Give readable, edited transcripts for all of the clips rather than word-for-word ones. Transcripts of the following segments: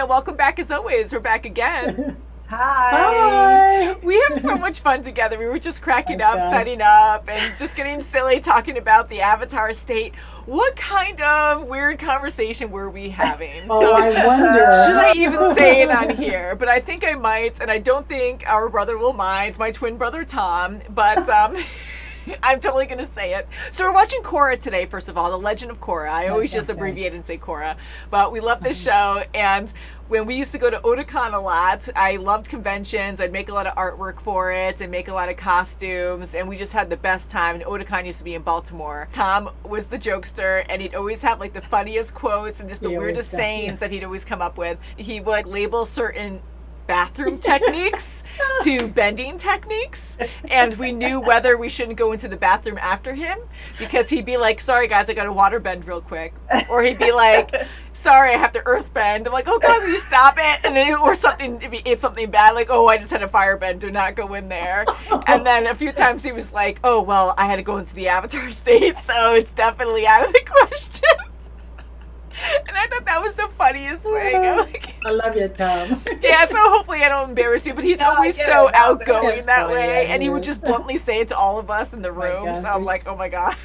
Akina. Welcome back as always. We're back again. Hi. We have so much fun together. We were just cracking up, setting up, and just getting silly talking about the Avatar state. What kind of weird conversation were we having? I wonder. Should I even say it on here? But I think I might, and I don't think our brother will mind, my twin brother Tom, but I'm totally going to say it. So we're watching Korra today, first of all, The Legend of Korra. I always just abbreviate and say Korra. But we love this show. And when we used to go to Otakon a lot, I loved conventions. I'd make a lot of artwork for it and make a lot of costumes. And we just had the best time. And Otakon used to be in Baltimore. Tom was the jokester, and he'd always have like the funniest quotes and just the weirdest sayings that he'd always come up with. He would label certain bathroom techniques to bending techniques, and we knew whether we shouldn't go into the bathroom after him, because he'd be like, sorry guys, I gotta water bend real quick, or he'd be like, sorry, I have to earth bend. I'm like, oh god, will you stop it? And then, or something, if he ate something bad, like, oh, I just had a fire bend, do not go in there. And then a few times he was like, oh well, I had to go into the Avatar state, so it's definitely out of the question. And I thought that was the funniest thing. I love you, Tom. Yeah, so hopefully I don't embarrass you, but he's always so outgoing that way, and he would just bluntly say it to all of us in the room, so I'm like, oh my god.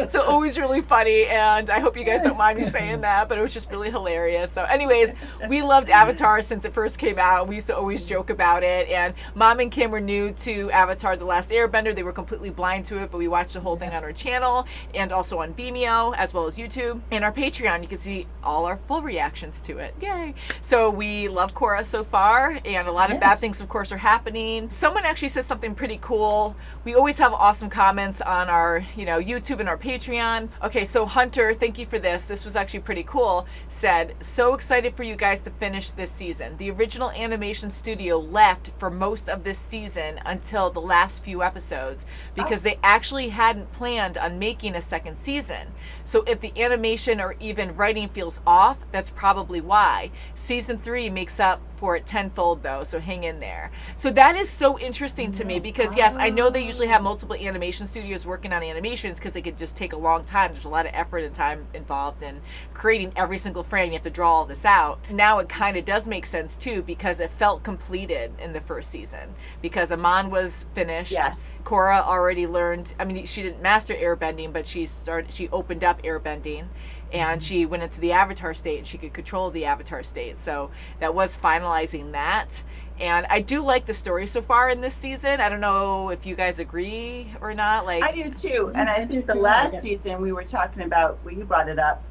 So always really funny, and I hope you guys don't mind me saying that, but it was just really hilarious. So anyways, we loved Avatar since it first came out. We used to always joke about it, and Mom and Kim were new to Avatar The Last Airbender. They were completely blind to it, but we watched the whole thing on our channel, and also on Vimeo, as well as YouTube, and our Patreon. You can see all our full reactions to it. Yay! So we love Korra so far, and a lot of bad things, of course, are happening. Someone actually said something pretty cool. We always have awesome comments on our, YouTube and our Patreon. Okay, so Hunter, thank you for this. This was actually pretty cool. Said, so excited for you guys to finish this season. The original animation studio left for most of this season until the last few episodes because they actually hadn't planned on making a second season. So if the animation or even writing feels off, that's probably why. Season 3 makes up for it tenfold though, so hang in there. So that is so interesting to me because yes, I know they usually have multiple animation studios working on animations because they could just take a long time. There's a lot of effort and time involved in creating every single frame. You have to draw all this out. Now it kind of does make sense too because it felt completed in the first season because Amon was finished. Yes. Korra already learned, I mean, she didn't master airbending, but she opened up airbending. And she went into the Avatar state and she could control the Avatar state. So that was finalizing that. And I do like the story so far in this season. I don't know if you guys agree or not. I do too. And I think the last season we were talking about, when you brought it up,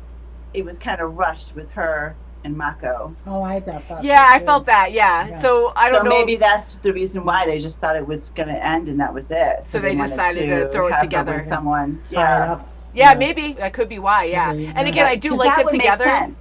it was kind of rushed with her and Mako. Oh, I thought yeah, I felt that, yeah. So I don't know. Maybe that's the reason why they just thought it was going to end and that was it. So they decided to throw it together. With someone. Yeah, maybe that could be why. Yeah, and again, I do like them together.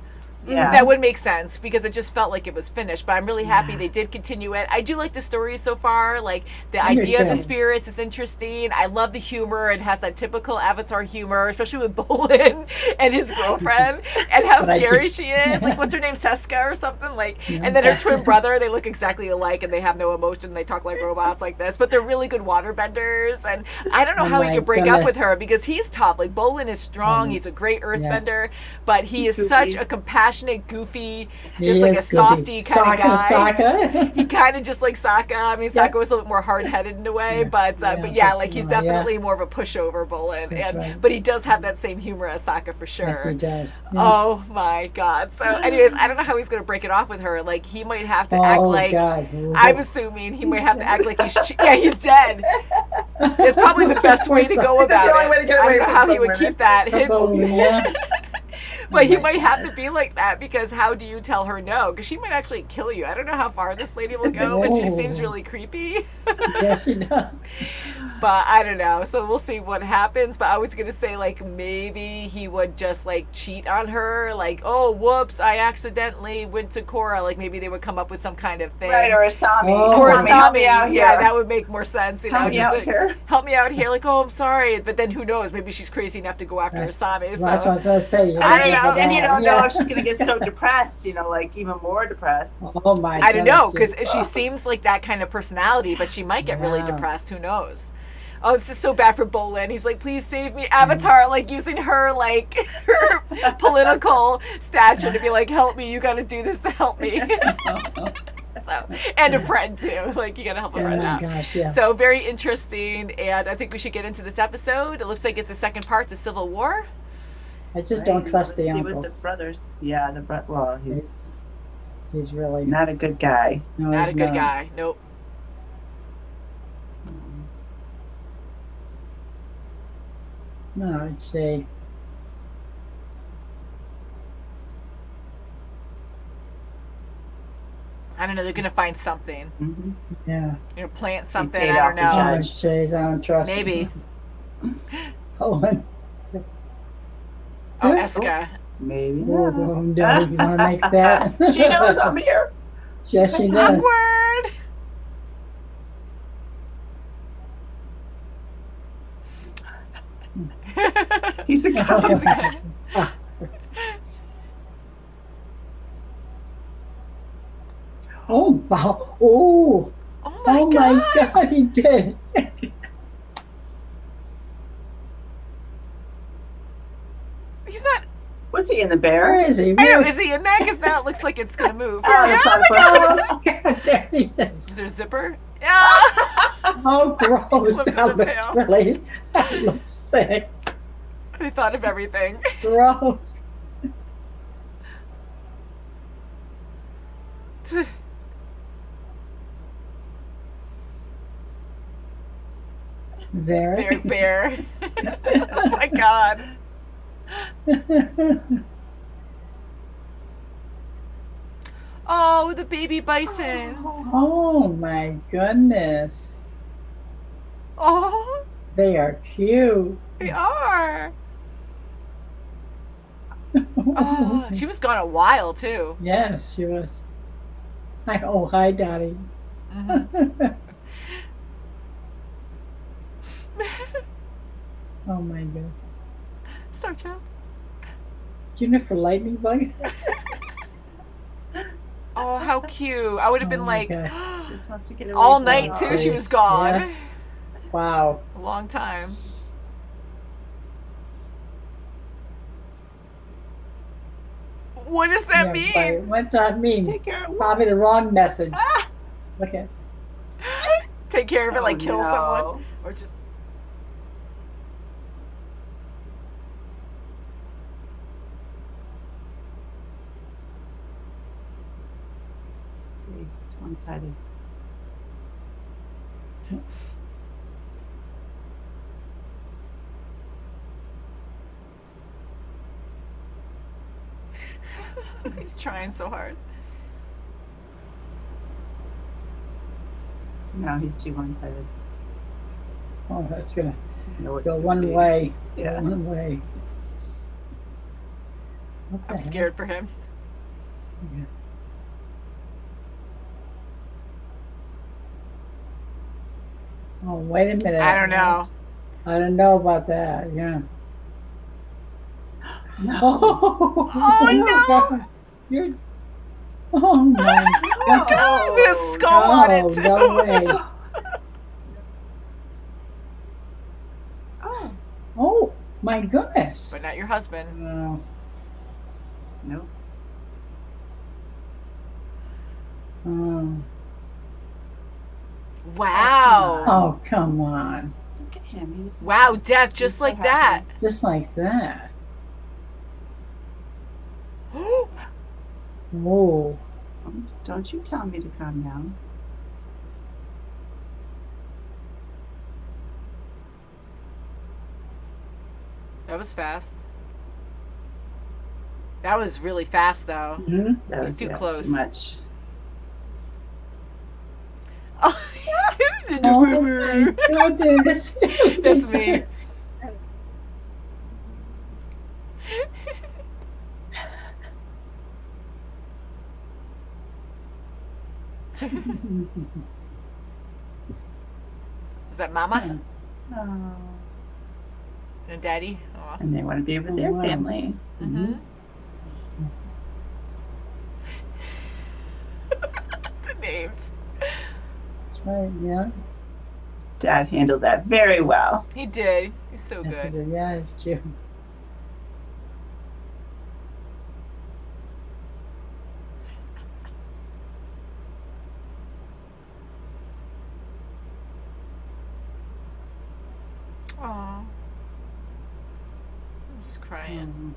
Yeah. That would make sense because it just felt like it was finished, but I'm really happy they did continue it. I do like the story so far. Like the idea of the spirits is interesting. I love the humor. It has that typical Avatar humor, especially with Bolin and his girlfriend and how scary she is. Like what's her name, Seska or something? Like, and then her twin brother, they look exactly alike and they have no emotion. They talk like robots like this, but they're really good waterbenders. And I don't know how he could break up with her because he's tough. Like Bolin is strong. He's a great earthbender, but he's such a compassionate, goofy, just like a softy kind of guy. He kind of just like Sokka. I mean, Sokka was a little bit more hard-headed in a way, but yeah, like he's definitely more of a pushover Bolin, but he does have that same humor as Sokka for sure. Yes, he does. Yeah. Oh my god. So anyways, I don't know how he's going to break it off with her. Like he might have to act like, I'm assuming he might have to act like he's dead. It's probably the best way to go about it. I don't know how he would keep that hidden. But he might have to be like that because how do you tell her no? Because she might actually kill you. I don't know how far this lady will go, but she seems really creepy. Yes, she does. But I don't know. So we'll see what happens. But I was going to say, like, maybe he would just, like, cheat on her. Like, oh, whoops, I accidentally went to Korra. Like, maybe they would come up with some kind of thing. Right, or Asami. Or Asami. Help me out here. Yeah, that would make more sense. You help know, me out here. Help me out here. Like, oh, I'm sorry. But then who knows? Maybe she's crazy enough to go after Asami. So. That's what I was saying. I don't know. Then you don't know if she's going to get so depressed, like even more depressed. Oh my God. I don't know, because she seems like that kind of personality, but she might get really depressed. Who knows? Oh, it's just so bad for Bolin. He's like, please save me. Avatar, like, using her, like, her political stature to be like, help me. You got to do this to help me. So, and a friend, too. Like, you got to help a friend out. Oh, my gosh, yeah. So, very interesting. And I think we should get into this episode. It looks like it's the second part to Civil War. I just don't trust the See uncle. with the brothers. Yeah, well, He's really not a good guy. no, Not a he's good guy. Nope. No, I'd say I don't know. They're going to find something. Mm-hmm. yeah. You're going to plant something. paid I off don't the know. Oh, judge. I'd say I don't trust Maybe. him. Colin. Oh, Eska. Maybe. Oh, no, you want to make that? She knows I'm here. Yes, she does. Awkward. He's a cop. He's a guy. Oh, wow. Oh, Oh my my God, he did. He's not. What's he in the bear? Where is he? I know. Where Is he in that? Because now it looks like it's going to move. Oh, Yeah. it's not a Oh, God, there he is. Is there a zipper? Yeah. Oh, gross. Flip That the looks tail. really, that looks sick. I thought of everything. Gross. Very. Bear. Oh my God. Oh, the baby bison. Oh, my goodness. Oh, They are cute. they are. Oh, she was gone a while too. Yes, she was. Hi, oh, hi, Dottie. Oh, my goodness. So chill. Jennifer Lightning Bug? Oh, how cute. I would have been Oh my like God. Just wants to get away all from night us. too. She was Yeah. gone. Wow. A long time. What does that Yeah, mean? right. What's that mean? Take care of Probably the wrong message. Look at. Take care of it, like Oh, kill no. someone, or just. See, it's one-sided. He's trying so hard. No, he's too one-sided. Oh, that's gonna No, it's go gonna one be- way. Yeah. Go one way. What the I'm heck? scared for him. Yeah. Oh, wait a minute. I don't know. I don't know about that. Yeah. No. Oh, Oh, no! You're. Oh my God! Oh, This skull on it too. No way! Oh, Oh my goodness! But not your husband. No. no. Oh. Wow. Oh, come on! Look at him. He's Wow, death just He's so like that. Just like that. Whoa! Don't you tell me to calm down. That was fast. That was really fast, though. Hmm? That He's too yeah, close. Too much. Oh, Oh my goodness! That's me. Is that Mama Oh. and Daddy? Oh. And they want to be with their wow. family. Mm-hmm. The names. That's right. Yeah. Dad handled that very well. He did. He's so Yes, good. it is. Yeah, it's true. Aw. I'm just crying.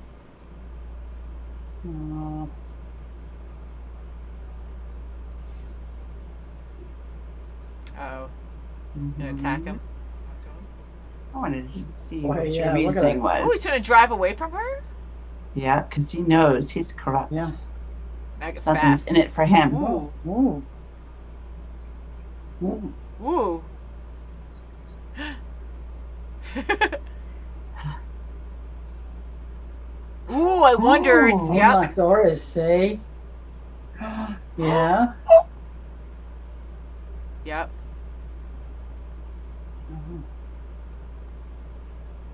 Oh. Oh. Gonna attack him? I wanted to see Boy, what yeah, your look at reasoning that. was. Oh, he's gonna drive away from her? Yeah, because he knows he's corrupt. Yeah. Maggot's Something's fast. in it for him. Ooh. Ooh. Ooh. Ooh. Ooh, I wondered. Ooh. Yep. Like Doris, see? Yeah. Yep.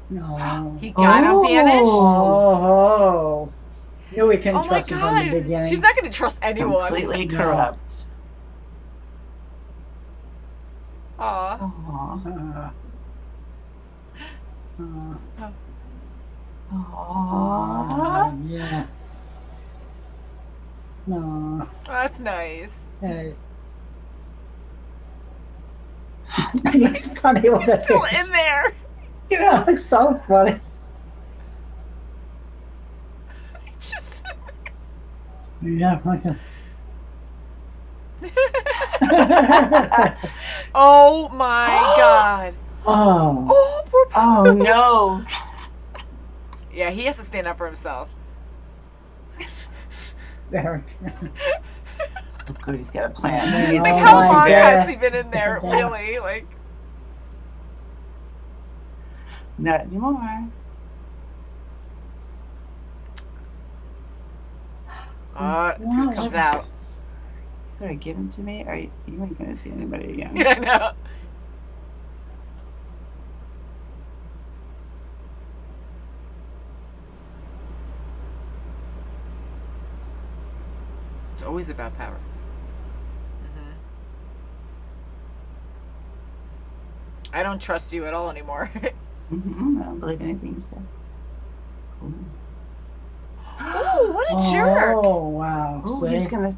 No. He got him banished. Oh. Knew we couldn't Oh my trust him from the god. beginning. She's not gonna trust anyone. Completely No. corrupt. Aw. Aww. Aww. Yeah. No. That's nice. It's it's funny what He's that still is. in there. You know, it's so funny. Just. Yeah. What's it? Oh my god. Oh. Oh, poor Oh no. Yeah, he has to stand up for himself. Very. Oh, good, he's got a plan. Like, Oh how my long God. has he been in there, Yeah. really? Like, Not anymore. truth comes out. Could I give him to me? Or you ain't gonna see anybody again. Yeah, I know. It's always about power. I don't trust you at all anymore. I don't believe anything you said. Ooh. Oh, what a jerk! Oh, wow. Ooh, See? he's gonna.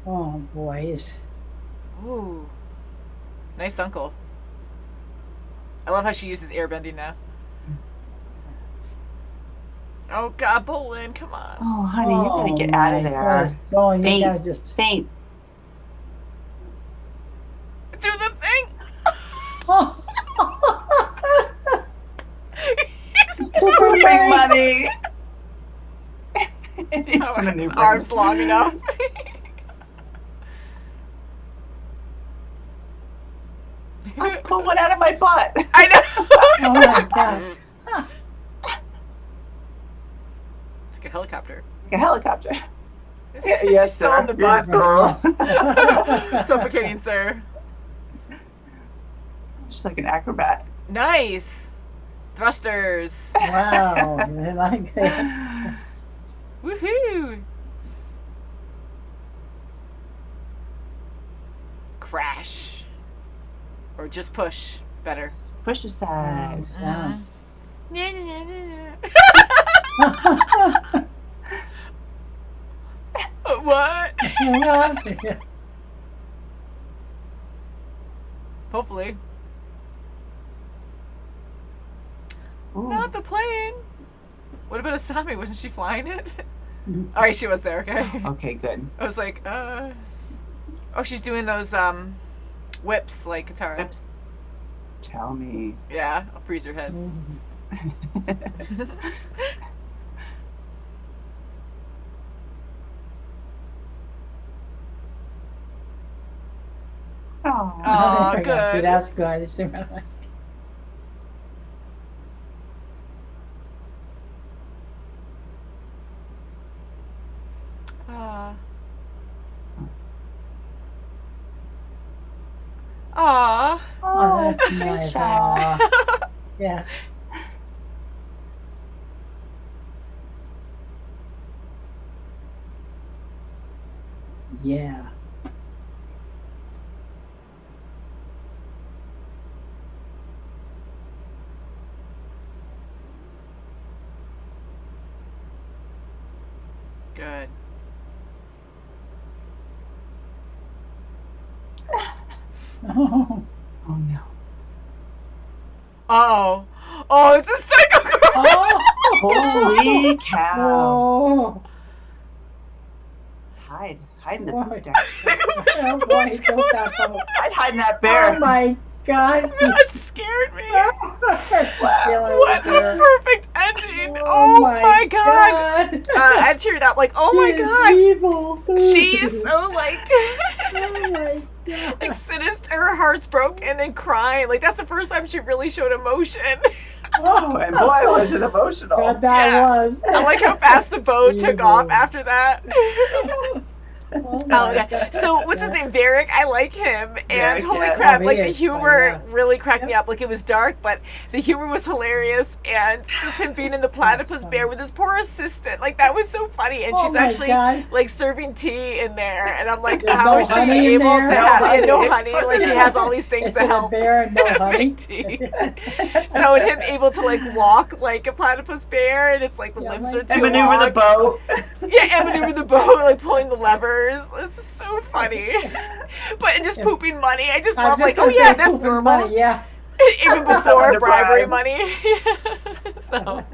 Oh, boy. He's... Ooh, nice uncle. I love how she uses airbending now. Oh God, Bolin, come on! Oh, honey, you gotta get out of there. Oh, you Faint. gotta just... Faint. Do the thing. Oh. He's Super big money. He's his maneuvering. arms long enough. I pulled one out of my butt. I know. Oh, my God. It's like a helicopter. Like a helicopter. She's Yes, still sir. on the butt. Yes. Suffocating, sir. Just like an acrobat. Nice. Thrusters. Wow. I like that. Woohoo. Crash. Or just push. Better. Push aside. Yeah. Nya, nya, nya, nya. What? Hopefully. Ooh. Not the plane. What about Asami? Wasn't she flying it? All right, she was there. Okay. Okay, good. I was like, Oh, she's doing those whips like Katara. Oops. Tell me. Yeah, I'll freeze her head. Oh. Aw, See, good. that's good. See what I- Aw. Oh, that's good nice. job. Aw. Yeah. Yeah. Oh. Oh no. Oh. Oh, it's a psycho girl. Holy cow. Oh. Hide in the Boy. boot there. Oh boy, don't back up. I'd hide in that bear. Oh my God. That scared me. What a What perfect ending. Oh my God. I teared up like, oh my God. Evil. She's so like, Oh my God. like sinister. Her heart's broken and crying. Like that's the first time she really showed emotion. Oh, And boy, was it emotional. God, that Yeah. was. I like how fast the boat took Evil. off after that. Oh, Oh my yeah. God. So what's his name? Varric. I like him. And Varric, holy yeah. crap, Oh, like he the is humor funny, yeah. really cracked me up. Like it was dark, but the humor was hilarious. And just him being in the platypus funny. bear with his poor assistant. Like that was so funny. And Oh, she's my actually God. like serving tea in there. And I'm like, There's how no is she honey in able there? to No have honey. no honey? Like she has all these things It's to in a help. bear and no honey. Make tea. So and him able to like walk like a platypus bear, and it's like the Yeah, limbs my are too And maneuver the long. boat. Yeah, and maneuver the boat, like pulling the levers. This is so funny. But and just pooping money. I just I was love just like, oh gonna yeah, say that's pooping normal. money, yeah. Even before Someone to bribery bribe. money. So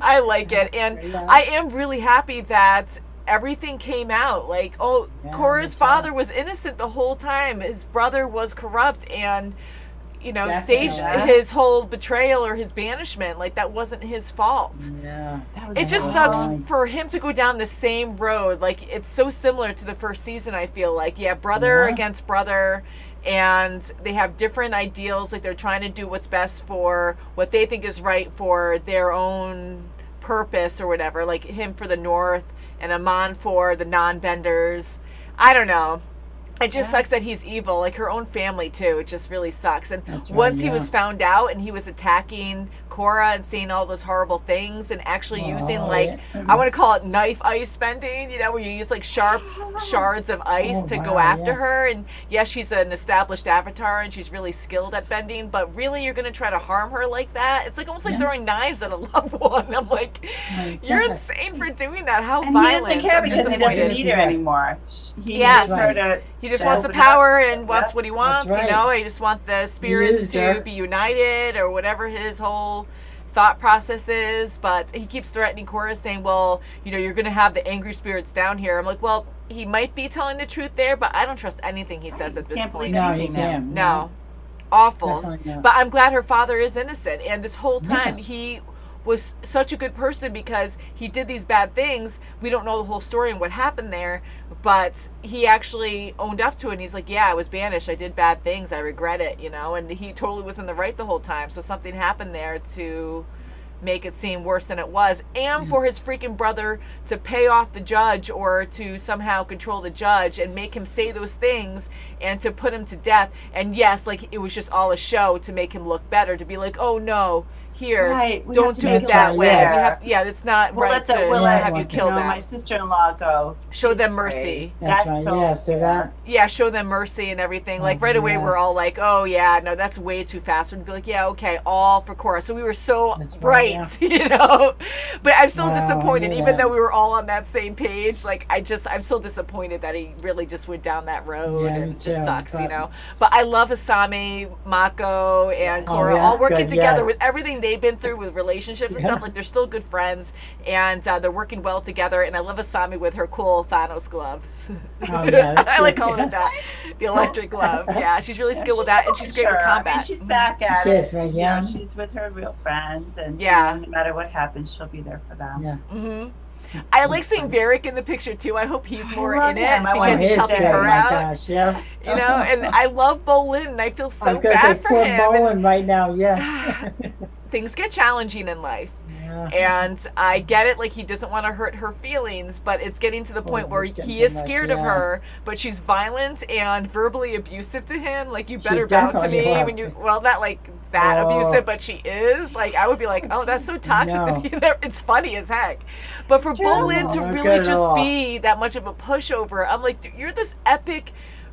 I like it. And Yeah. I am really happy that everything came out. Like, oh, Yeah, Korra's that's father right. was innocent the whole time. His brother was corrupt and Definitely. staged his whole betrayal or his banishment. Like that wasn't his fault. Yeah. That was It just Yeah. sucks for him to go down the same road. Like it's so similar to the first season. I feel like brother Yeah. against brother, and they have different ideals. Like they're trying to do what's best for what they think is right for their own purpose or whatever. Like him for the North and Amon for the non-benders. I don't know. It just sucks that he's evil, like her own family too. It just really sucks. And That's right, once he yeah. was found out and he was attacking Korra and saying all those horrible things and actually using like, yeah. I want to call it knife ice bending, where you use like sharp shards of ice Oh, to go wow, after yeah. her. And yes, she's an established avatar and she's really skilled at bending, but really you're going to try to harm her like that? It's like almost like Yeah. throng knives at a loved one. I'm like, My you're God. insane for doing that. How And violent. he doesn't care I'm because he doesn't disappointed. need her anymore. He Yeah. needs her to. He just to wants the open up. power and wants Yeah. what he wants, right. He just wants the spirits used to her. be united or whatever his whole thought process is. But he keeps threatening Korra, saying, well, you're going to have the angry spirits down here. I'm like, well, he might be telling the truth there, but I don't trust anything he says at this Can't point. believe No, anything you now. can't. No. Awful. Definitely not. But I'm glad her father is innocent. And this whole time, Yes. he was such a good person because he did these bad things. We don't know the whole story and what happened there, but he actually owned up to it. And he's like, yeah, I was banished. I did bad things. I regret it, and he totally was in the right the whole time. So something happened there to make it seem worse than it was, and for his freaking brother to pay off the judge or to somehow control the judge and make him say those things and to put him to death. And yes, like it was just all a show to make him look better, to be like, oh no, here, Right, we don't have to do make it it that look way. fair. It's not We'll right let the- to we'll let, have you you kill them. my sister-in-law go. Show them mercy. That's right. so Yeah. So that. Yeah, show them mercy and everything. Like right away, yeah. we're all like, "Oh yeah, no, that's way too fast." We'd be like, "Yeah, okay, all for Korra." So we were so That's right, right, But I'm still Wow, disappointed, yeah. even though we were all on that same page. Like I'm still disappointed that he really just went down that road, Yeah, and me it just too, sucks, but- But I love Asami, Mako, and Oh, Korra yeah, all that's working good, together yes. with everything they've been through with relationships and Yeah. stuff. Like they're still good friends, and they're working well together. And I love Asami with her cool Thanos glove. Oh, yeah, that's I like good. calling it that. The electric glove. Yeah, she's really skilled with She's that, and she's great with sure. I combat. mean, she's back at She it. is, right, yeah. She's with her real friends, and Yeah. no matter what happens, she'll be there for them. Yeah. hmm I like seeing Varric in the picture too. I hope he's more love in it him. I want because him he's to helping stay. her my out. gosh, yeah. And I love Bolin, and I feel so I'm gonna say bad for poor him. Bolin right now. Yes. Things get challenging in life. Yeah. And I get it, like he doesn't want to hurt her feelings, but it's getting to the point where he's getting he too is much, scared of yeah. her, but she's violent and verbally abusive to him. Like, you She better bow to definitely me will. when you, well, not like that Oh. abusive, but she is. Like, I would be like, oh, that's so toxic No. to be there. It's funny as heck. But for Bolin to No, not really good at just all. be that much of a pushover, I'm like, dude, you're this epic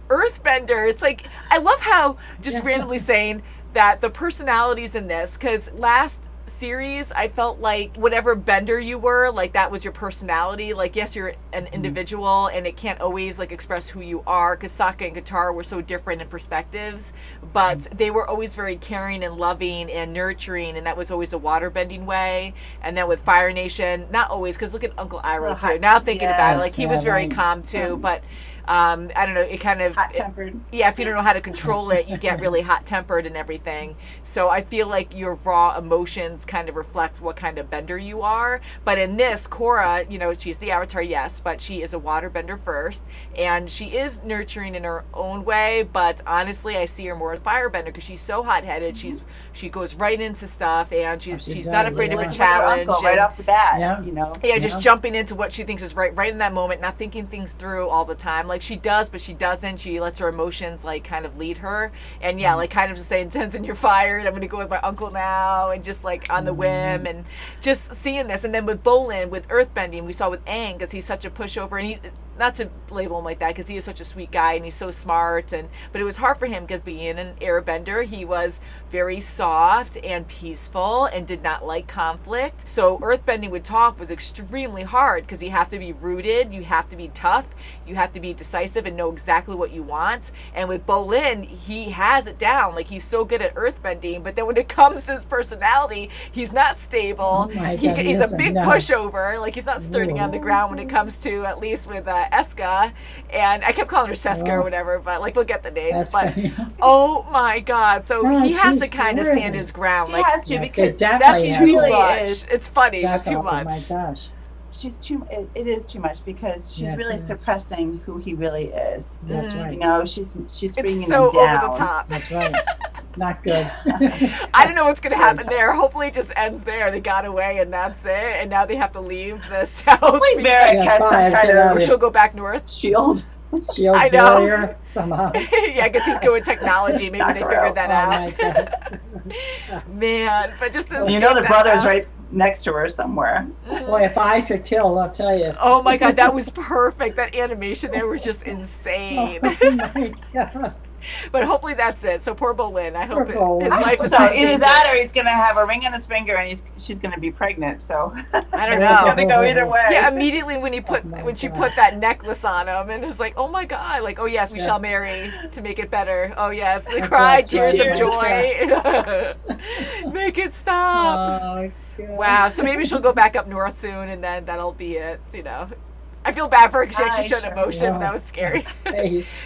earthbender. It's like, I love how, just randomly saying that the personalities in this, because last series, I felt like whatever bender you were, like that was your personality. Like, yes, you're an individual and it can't always like express who you are, because Sokka and Katara were so different in perspectives, but they were always very caring and loving and nurturing, and that was always a water bending way. And then with Fire Nation, not always, because look at Uncle Iroh too. Now thinking about it, like he was very calm too, but I don't know, it kind of hot-tempered. If you don't know how to control it, you get really hot-tempered and everything. So I feel like your raw emotions kind of reflect what kind of bender you are. But in this, Korra, you know, she's the Avatar, yes, but she is a waterbender first, and she is nurturing in her own way. But honestly, I see her more as a firebender because she's so hot-headed. She goes right into stuff, and she's not afraid of a challenge. Right off the bat, you know. Yeah, just jumping into what she thinks is right in that moment, not thinking things through all the time. Like she does, but she doesn't. She lets her emotions like kind of lead her, and like kind of just saying, "Tenzin, you're fired. I'm going to go with my uncle now," and just like on the whim, and just seeing this. And then with Bolin, with earthbending, we saw with Aang, because he's such a pushover, and he's not to label him like that because he is such a sweet guy and he's so smart, but it was hard for him because being an airbender, he was very soft and peaceful and did not like conflict. So earthbending with Toph was extremely hard because you have to be rooted, you have to be tough, you have to be decisive and know exactly what you want. And with Bolin, he has it down. Like he's so good at earthbending, but then when it comes to his personality, he's not stable. He's a big pushover. Like he's not sturdy on the ground when it comes to, at least with Eska, and I kept calling her Seska or whatever, but like we'll get the names. But oh my God, so he has to kind of stand his ground. Like, he has to, because that's too really much. Is. It's funny. It's too much. Oh my gosh. She's too. It is too much because she's really suppressing who he really is. That's right. You know, she's bringing so him down. over the top. That's right. Not good. I don't know what's going to happen there. Hopefully it just ends there. They got away and that's it. And now they have to leave the south. Hopefully Varric has some kind of... Or she'll go back north. Shield I know. Barrier somehow. Yeah, because he's good with technology. Maybe they figured that out. Man, but just you know the brother's right next to her somewhere. Boy, if I could kill, I'll tell you. Oh my God, that was perfect. That animation there was just insane. Oh my God. But hopefully that's it. So poor Bolin. I hope his life is so either that or he's gonna have a ring on his finger and she's gonna be pregnant. So I don't know. It's gonna go either way. Yeah, immediately when she put that necklace on him, and it was like, oh my God, like, oh yes, we shall marry to make it better. Oh yes, I cried tears of joy. Make it stop. Oh, wow. So maybe she'll go back up north soon, and then that'll be it. You know. I feel bad for her because she actually showed emotion. That was scary.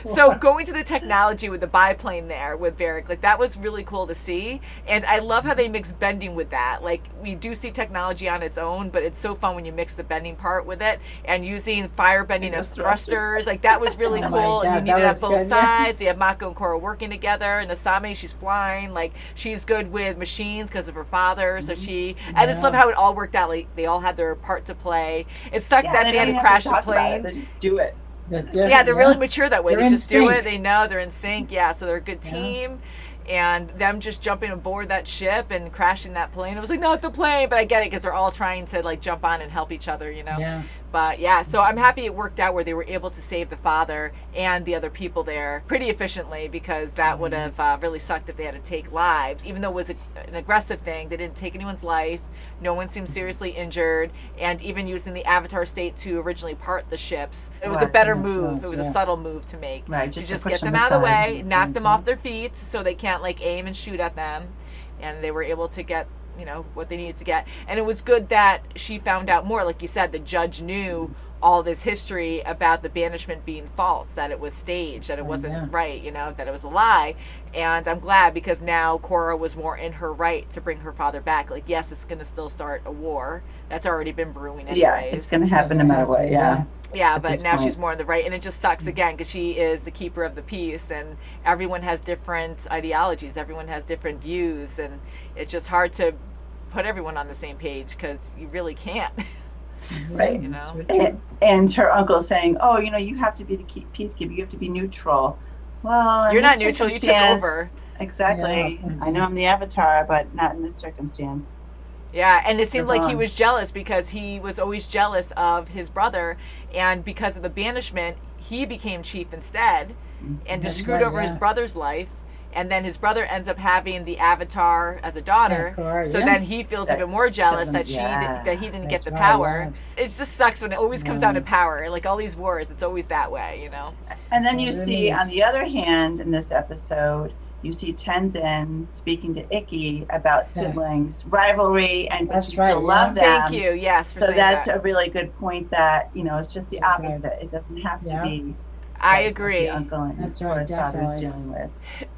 So going to the technology with the biplane there with Varric, like that was really cool to see. And I love how they mix bending with that. Like we do see technology on its own, but it's so fun when you mix the bending part with it and using fire bending as thrusters. Like that was really cool. And you need it on both sides. You have Mako and Korra working together. And Asami, she's flying. Like she's good with machines because of her father. So I just love how it all worked out. Like they all had their part to play. It sucked that they had to crash the plane. They just do it. They're really mature that way. They're they just do sync. it. They know they're in sync. Yeah, so they're a good team. And them just jumping aboard that ship and crashing that plane. It was like, not the plane, but I get it because they're all trying to like jump on and help each other, you know? Yeah. But yeah, so I'm happy it worked out where they were able to save the father and the other people there pretty efficiently, because that would have really sucked if they had to take lives. Even though it was an aggressive thing, they didn't take anyone's life. No one seemed seriously injured. And even using the Avatar state to originally part the ships, it was a better move. It was a subtle move to make. Right, to just get them out of the way, knock them off their feet so they can't like aim and shoot at them. And they were able to get what they needed to get. And it was good that she found out more. Like you said, the judge knew all this history about the banishment being false, that it was staged, that it wasn't right, that it was a lie. And I'm glad, because now Korra was more in her right to bring her father back. Like, yes, it's going to still start a war. That's already been brewing anyways. Yeah, it's going to happen no matter what, Yeah, but now she's more on the right, and it just sucks again because she is the keeper of the peace, and everyone has different ideologies, everyone has different views, and it's just hard to put everyone on the same page because you really can't. Right. And her uncle saying, oh, you have to be the peacekeeper, you have to be neutral. Well, you're not neutral, you took over. Exactly. Yeah, I know I'm the Avatar, but not in this circumstance. Yeah, and it seemed like he was jealous because he was always jealous of his brother, and because of the banishment, he became chief instead and just screwed over his brother's life. and then his brother ends up having the Avatar as a daughter. Korra, so then he feels even more jealous that that he didn't get the power. It just sucks when it always comes down to power. Like all these wars, it's always that way, you know. And then you see, on the other hand, in this episode, you see Tenzin speaking to Ikki about siblings rivalry, and but you still love them. Thank you. Yes. For so saying that's that. a really good point. That it's just the opposite. It doesn't have to be. I agree. The uncle and That's what right, his father's definitely. dealing with.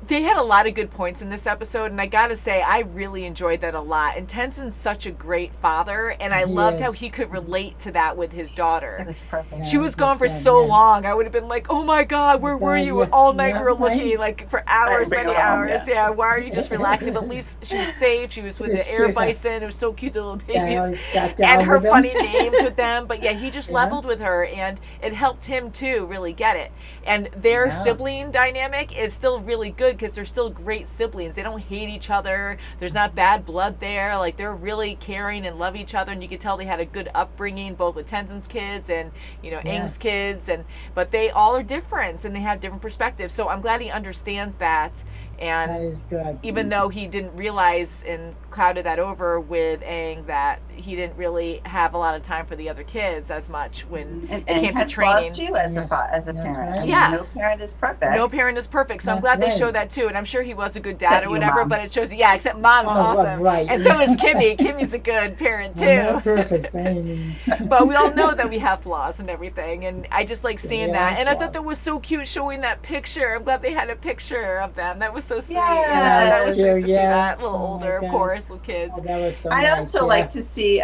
They had a lot of good points in this episode, and I gotta say, I really enjoyed that a lot. And Tenzin's such a great father, and I loved how he could relate to that with his daughter. It was perfect. She was gone for so long. I would have been like, oh my God, where were you? All night we were looking, like for hours, many hours. Yeah, why are you just relaxing? But at least she was safe. She was with the air bison. It was so cute, the little babies. And her funny names with them. But yeah, he just leveled with her, and it helped him too really get it. And their sibling dynamic is still really good because they're still great siblings. They don't hate each other. There's not bad blood there. Like they're really caring and love each other, and you could tell they had a good upbringing, both with Tenzin's kids and Aang's kids. But they all are different, and they have different perspectives. So I'm glad he understands that. And that is good. Even though he didn't realize and clouded that over with Aang that he didn't really have a lot of time for the other kids as much when it came to training. Too, as a parent. Right. I mean, no parent is perfect. No parent is perfect. So I'm glad they show that too. And I'm sure he was a good dad or whatever, but it shows, except Mom's awesome. Right. And so is Kimmy. Kimmy's a good parent too. Not perfect things. But we all know that we have flaws and everything. And I just like seeing that. And I thought that was so cute showing that picture. I'm glad they had a picture of them. That was so sweet. Yeah, that was sweet to see that. A little older, of course, little kids. Oh, that was so I nice, also like to see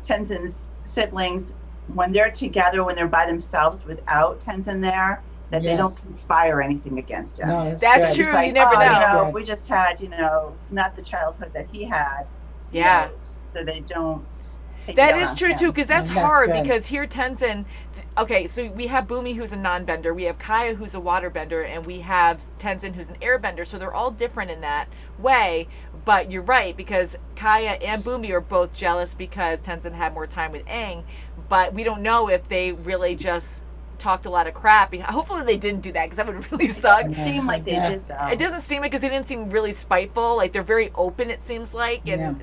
Tenzin's siblings when they're together, when they're by themselves without Tenzin there, that they don't conspire anything against him. No, that's true. Like, you never know. We just had, not the childhood that he had. Yeah. So they don't take that it is on true him. too, because that's hard. Because here Tenzin, okay, so we have Bumi who's a non-bender, we have Kaya who's a waterbender, and we have Tenzin who's an airbender. So they're all different in that way. But you're right, because Kaya and Bumi are both jealous because Tenzin had more time with Aang. But we don't know if they really just talked a lot of crap. Hopefully they didn't do that, because that would really suck. It doesn't seem like they did, though. It doesn't seem like, because they didn't seem really spiteful. Like, they're very open, it seems like. And,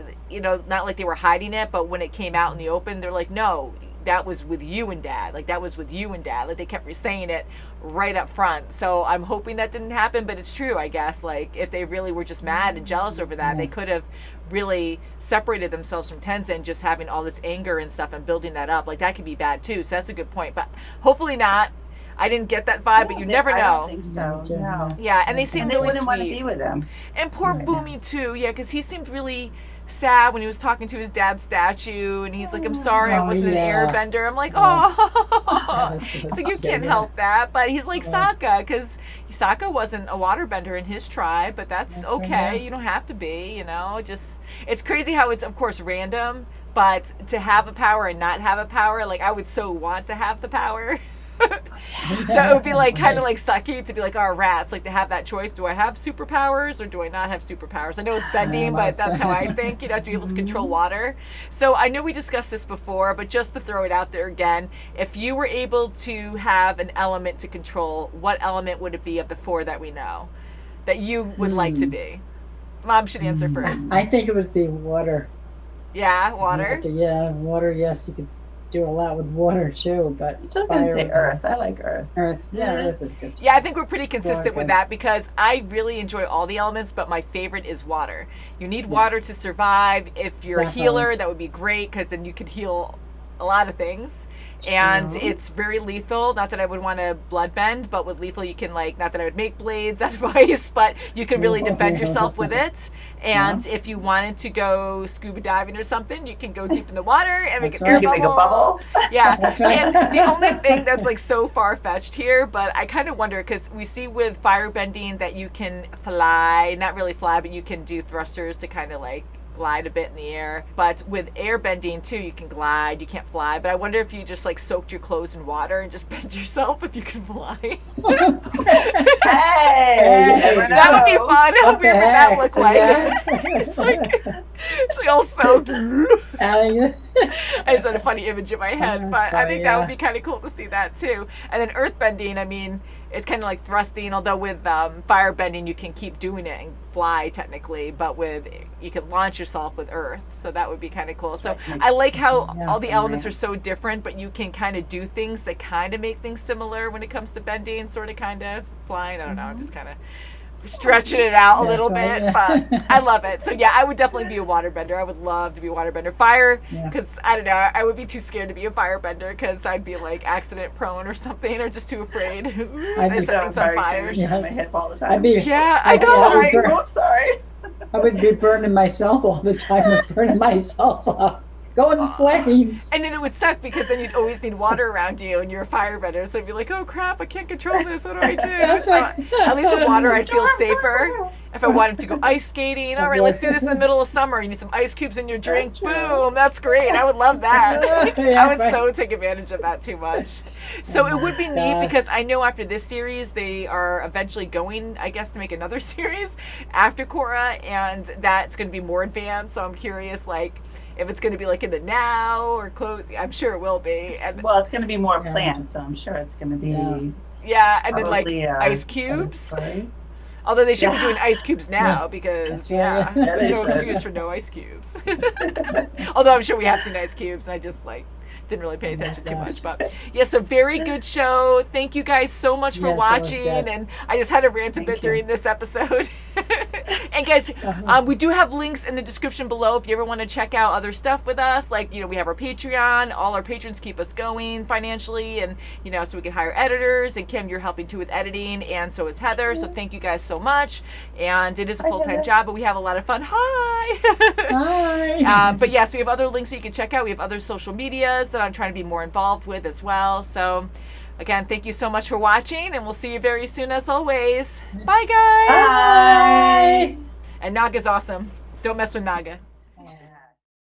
not like they were hiding it, but when it came out in the open, they're like, no, that was with you and Dad. Like, that was with you and Dad. Like, they kept saying it right up front. So I'm hoping that didn't happen, but it's true, I guess. Like, if they really were just mad and jealous over that, they could have really separated themselves from Tenzin, just having all this anger and stuff and building that up. Like, that could be bad too. So that's a good point. But hopefully not. I didn't get that vibe, but you never know. I don't think so. No. Yeah, and they seem really wouldn't sweet. want to be with him. And poor Bumi too, because he seemed really sad when he was talking to his dad's statue, and he's like, I'm sorry I wasn't an airbender. I'm like, oh. So you can't help that. But he's like Sokka, because Sokka wasn't a waterbender in his tribe, but that's okay. Right. You don't have to be, just, it's crazy how it's, of course, random, but to have a power and not have a power, like, I would so want to have the power. So it would be like kind of like sucky to be like, oh, rats, like to have that choice. Do I have superpowers or do I not have superpowers? I know it's bending, but that's how I think. You'd have to be able to control water. So I know we discussed this before, but just to throw it out there again, if you were able to have an element to control, what element would it be of the 4 that we know that you would like to be? Mom should answer first. I think it would be water. Yeah, water? Yeah, water, yes. You could do a lot with water too, but I'm still gonna say earth. I like earth. Earth, earth is good too. Yeah, I think we're pretty consistent with that, because I really enjoy all the elements, but my favorite is water. You need water to survive. If you're a healer, that would be great, because then you could heal a lot of things. And it's very lethal. Not that I would want to bloodbend, but with lethal you can, like, not that I would make blades out of ice, but you can really defend yourself with it. And if you wanted to go scuba diving or something, you can go deep in the water and make an air bubble. Yeah. And the only thing that's like so far-fetched here, but I kind of wonder, because we see with firebending that you can fly, not really fly, but you can do thrusters to kind of like glide a bit in the air. But with air bending too, you can glide, you can't fly. But I wonder if you just like soaked your clothes in water and just bent yourself, if you can fly. Hey, that would be fun. How weird would that look like? It's like all soaked. I just had a funny image in my head, That's but I funny, think that would yeah. be kind of cool to see that too. And then earthbending, I mean, it's kind of like thrusting, although with firebending you can keep doing it and fly technically, but with you can launch yourself with earth, so that would be kind of cool. So I like how Yeah, all the so elements are nice. so different, but you can kind of do things that kind of make things similar when it comes to bending, sort of kind of flying. I don't know, I'm just kind of stretching it out a little That's bit, right. but I love it. So yeah, I would definitely be a waterbender. I would love to be a waterbender. Fire, Yeah. because I don't know, I would be too scared to be a firebender because I'd be like accident prone or something, or just too afraid I'd that be- something's on Fire fire. extinguisher on my Yes. hip all the time. I'd be, Yeah, I I'd be- know. I'd be Sorry. bur- Oops, sorry. I would be burning myself all the time, burning myself up, going in flames. And then it would suck because then you'd always need water around you and you're a firebender. So it'd be like, oh crap, I can't control this. What do I do? That's So right. at least with water, I'd feel safer. If I wanted to go ice skating, all right, let's do this in the middle of summer. You need some ice cubes in your drink. That's true. Boom, that's great. I would love that. Yeah, I would right. so take advantage of that too much. So it would be neat gosh. because I know after this series, they are eventually going, I guess, to make another series after Korra, and that's going to be more advanced. So I'm curious, like, if it's going to be like in the now or close. I'm sure it will be. And Well, it's going to be more Yeah. planned, so I'm sure it's going to be. Yeah. yeah, and then like probably, ice cubes. Right? Although they should be Yeah. doing ice cubes now Yeah. because That's yeah, right. Yeah, there's they no should. excuse for no ice cubes. Although I'm sure we have seen ice cubes, and I just like didn't really pay attention too much. But yes, a very good show. Thank you guys so much for Yes, it was watching, good. and I just had to rant a Thank bit you. during this episode. And guys, we do have links in the description below if you ever want to check out other stuff with us. Like, you know, we have our Patreon. All our patrons keep us going financially, and you know, so we can hire editors. And Kim, you're helping too with editing, and so is Heather. So thank you guys so much. And it is a Hi, full-time Heather. job, but we have a lot of fun. Hi. Hi. But yes, we have other links that you can check out. We have other social medias that I'm trying to be more involved with as well. So again, thank you so much for watching, and we'll see you very soon as always. Bye guys. Bye. And Naga's awesome. Don't mess with Naga.